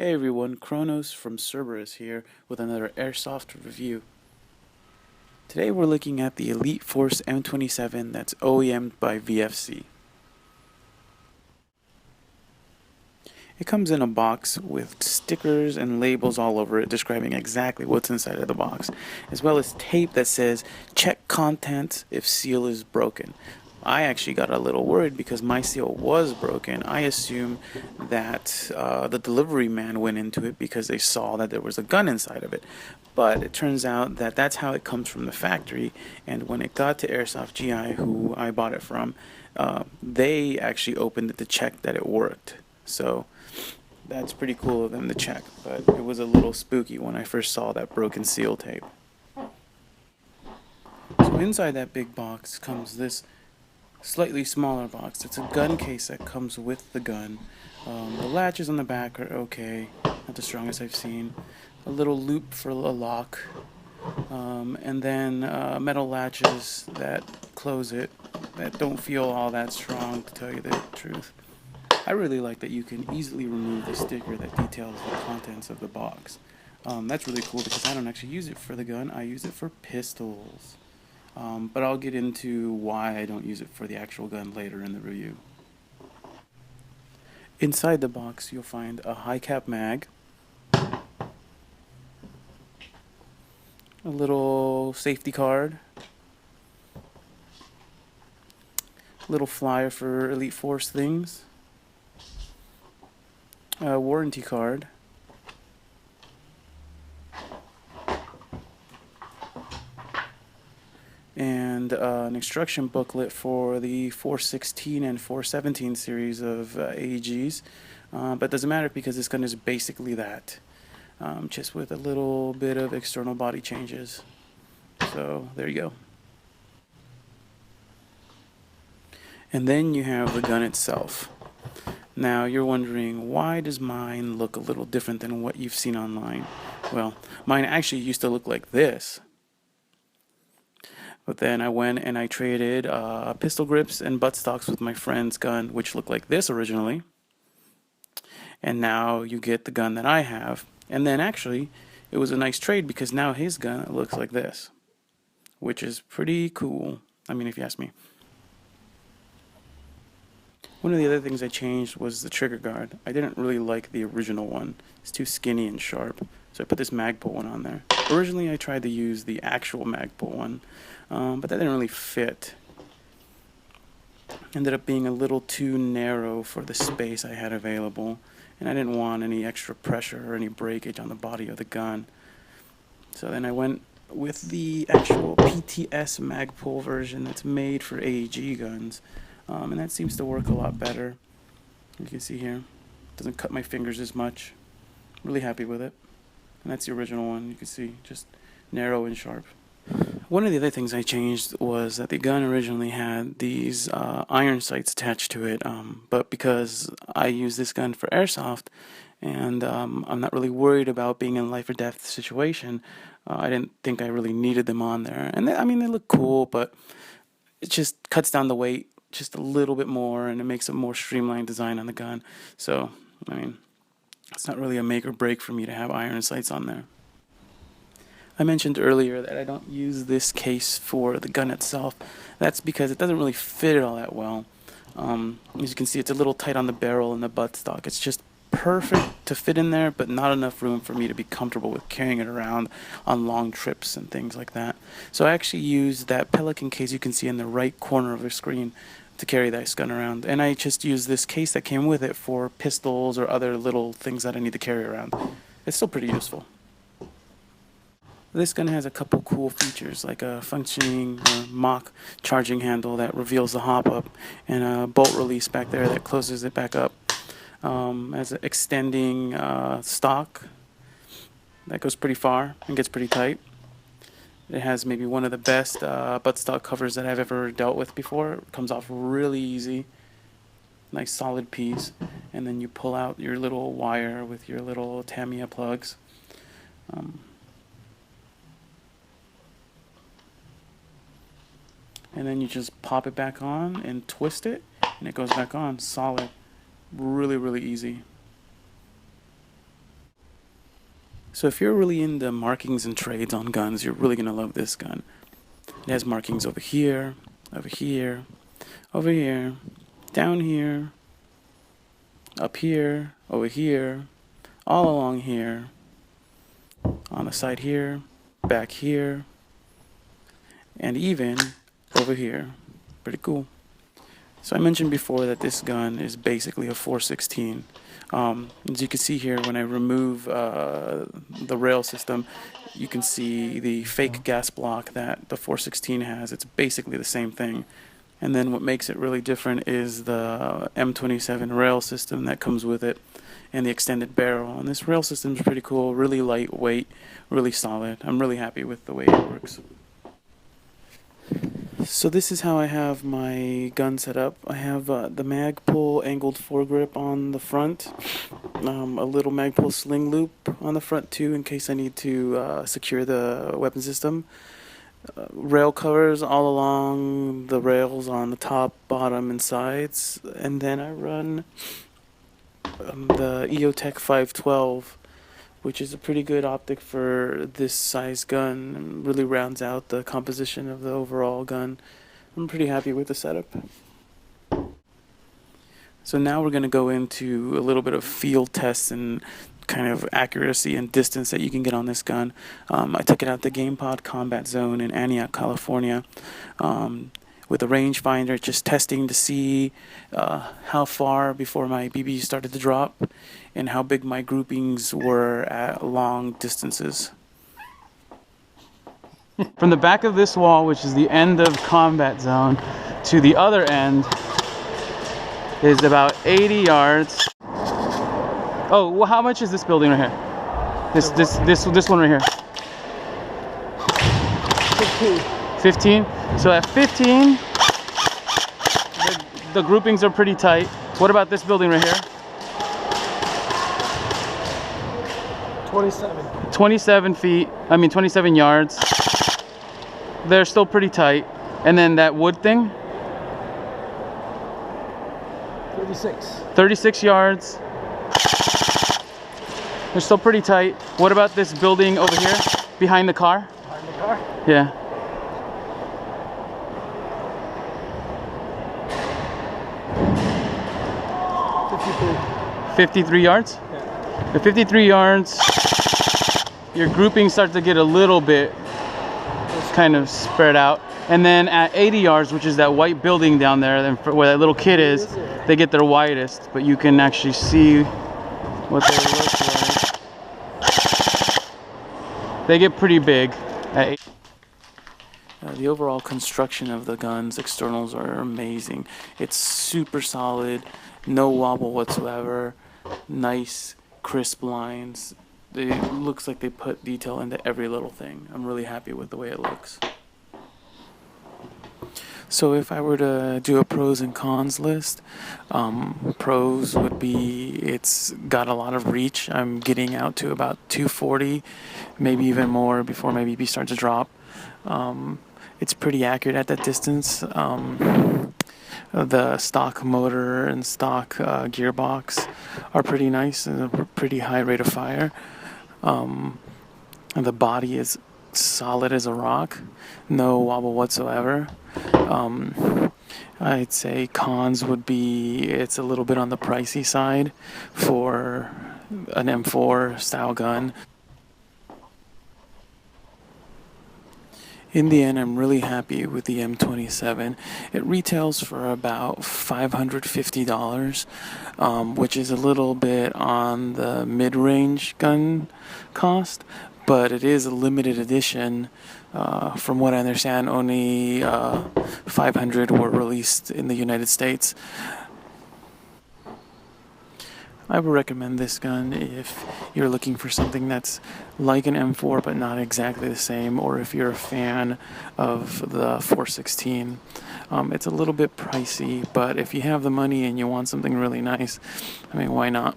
Hey everyone, Kronos from Cerberus here with another Airsoft review. Today we're looking at the Elite Force M27 that's OEM'd by VFC. It comes in a box with stickers and labels all over it describing exactly what's inside of the box, as well as tape that says, check contents if seal is broken. I actually got a little worried because my seal was broken. I assumed that the delivery man went into it because they saw that there was a gun inside of it. But it turns out that that's how it comes from the factory, and when it got to Airsoft GI, who I bought it from, they actually opened it to check that it worked. So that's pretty cool of them to check, but it was a little spooky when I first saw that broken seal tape. So inside that big box comes this slightly smaller box. It's a gun case that comes with the gun. The latches on the back are okay, not the strongest I've seen. A little loop for a lock, and then metal latches that close it that don't feel all that strong, to tell you the truth. I really like that you can easily remove the sticker that details the contents of the box. That's really cool because I don't actually use it for the gun, I use it for pistols. But I'll get into why I don't use it for the actual gun later in the review. Inside the box you'll find a high cap mag, a little safety card, a little flyer for Elite Force things, a warranty card, and an instruction booklet for the 416 and 417 series of AEGs. But it doesn't matter because this gun is basically that, just with a little bit of external body changes. So there you go. And then you have the gun itself. Now you're wondering, why does mine look a little different than what you've seen online? Well, mine actually used to look like this. But then I went and I traded pistol grips and buttstocks with my friend's gun, which looked like this originally. And now you get the gun that I have. And then actually, it was a nice trade because now his gun looks like this, which is pretty cool. I mean, if you ask me. One of the other things I changed was the trigger guard. I didn't really like the original one. It's too skinny and sharp. So I put this Magpul one on there. Originally I tried to use the actual Magpul one, but that didn't really fit. Ended up being a little too narrow for the space I had available, and I didn't want any extra pressure or any breakage on the body of the gun. So then I went with the actual PTS Magpul version that's made for AEG guns, and that seems to work a lot better. You can see here, doesn't cut my fingers as much. Really happy with it. And that's the original one. You can see, just narrow and sharp. One of the other things I changed was that the gun originally had these iron sights attached to it, but because I use this gun for airsoft, and I'm not really worried about being in a life or death situation, I didn't think I really needed them on there. And I mean, they look cool, but it just cuts down the weight just a little bit more, and it makes a more streamlined design on the gun. So, I mean, it's not really a make or break for me to have iron sights on there. I mentioned earlier that I don't use this case for the gun itself. That's because it doesn't really fit it all that well. As you can see, it's a little tight on the barrel and the buttstock. It's just perfect to fit in there, but not enough room for me to be comfortable with carrying it around on long trips and things like that. So I actually use that Pelican case you can see in the right corner of the screen to carry this gun around, and I just use this case that came with it for pistols or other little things that I need to carry around. It's still pretty useful. This gun has a couple cool features, like a functioning mock charging handle that reveals the Hopup, and a bolt release back there that closes it back up. Has an extending stock that goes pretty far and gets pretty tight. It has maybe one of the best buttstock covers that I've ever dealt with before. It comes off really easy. Nice solid piece. And then you pull out your little wire with your little Tamiya plugs. And then you just pop it back on and twist it, and it goes back on solid. Really, really easy. So if you're really into markings and trades on guns, you're really going to love this gun. It has markings over here, over here, over here, down here, up here, over here, all along here, on the side here, back here, and even over here. Pretty cool. So I mentioned before that this gun is basically a 416. As you can see here, when I remove the rail system, you can see the fake gas block that the 416 has. It's basically the same thing. And then what makes it really different is the M27 rail system that comes with it and the extended barrel. And this rail system is pretty cool, really lightweight, really solid. I'm really happy with the way it works. So this is how I have my gun set up. I have the Magpul angled foregrip on the front, a little Magpul sling loop on the front too in case I need to secure the weapon system. Rail covers all along the rails on the top, bottom, and sides. And then I run the EOTech 512, which is a pretty good optic for this size gun and really rounds out the composition of the overall gun. I'm pretty happy with the setup. So now we're going to go into a little bit of field tests and kind of accuracy and distance that you can get on this gun. I took it out the GamePod Combat Zone in Antioch, California, with a rangefinder, just testing to see how far before my BB started to drop and how big my groupings were at long distances. From the back of this wall, which is the end of Combat Zone, to the other end is about 80 yards. Oh, well, how much is this building right here? This one right here. 15. 15? So at 15, the groupings are pretty tight. What about this building right here? 27. 27 feet, 27 yards. They're still pretty tight. And then that wood thing? 36. 36 yards. They're still pretty tight. What about this building over here, behind the car? Behind the car? Yeah. 53 yards? Yeah. At 53 yards, your groupings start to get a little bit kind of spread out. And then at 80 yards, which is that white building down there, then where that little kid is, they get their widest, but you can actually see what they look like. They get pretty big at 80. The overall construction of the gun's externals are amazing. It's super solid, no wobble whatsoever, nice, crisp lines. It looks like they put detail into every little thing. I'm really happy with the way it looks. So if I were to do a pros and cons list, pros would be it's got a lot of reach. I'm getting out to about 240, maybe even more before my BB starts to drop. It's pretty accurate at that distance. The stock motor and stock gearbox are pretty nice and a pretty high rate of fire. The body is solid as a rock, no wobble whatsoever. I'd say cons would be it's a little bit on the pricey side for an M4 style gun. In the end, I'm really happy with the M27. It retails for about $550, which is a little bit on the mid-range gun cost, but it is a limited edition. From what I understand, only 500 were released in the United States. I would recommend this gun if you're looking for something that's like an M4 but not exactly the same, or if you're a fan of the 416. It's a little bit pricey, but if you have the money and you want something really nice, why not?